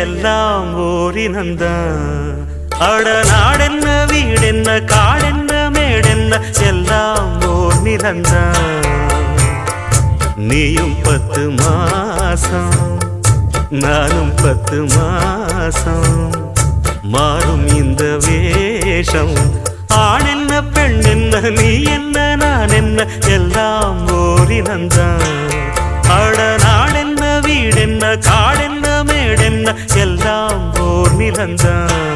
எல்லாம் ஓரினந்தான். அட நாடென்ன வீடென்ன காடென்ன மேடென்ன எல்லாம் ஓர் நிலந்தான். நீயும் 10 மாசம் நானும் 10 மாசம் மாறும் இந்த வேஷம். ஆண் என்ன பெண் என்ன நீ என்ன நான் என்ன எல்லாம் ஓரினந்தான். அட நாடென்ன வீடென்ன காடென்ன மேடென்ன எல்லாம் ஓர் நிலந்தான்.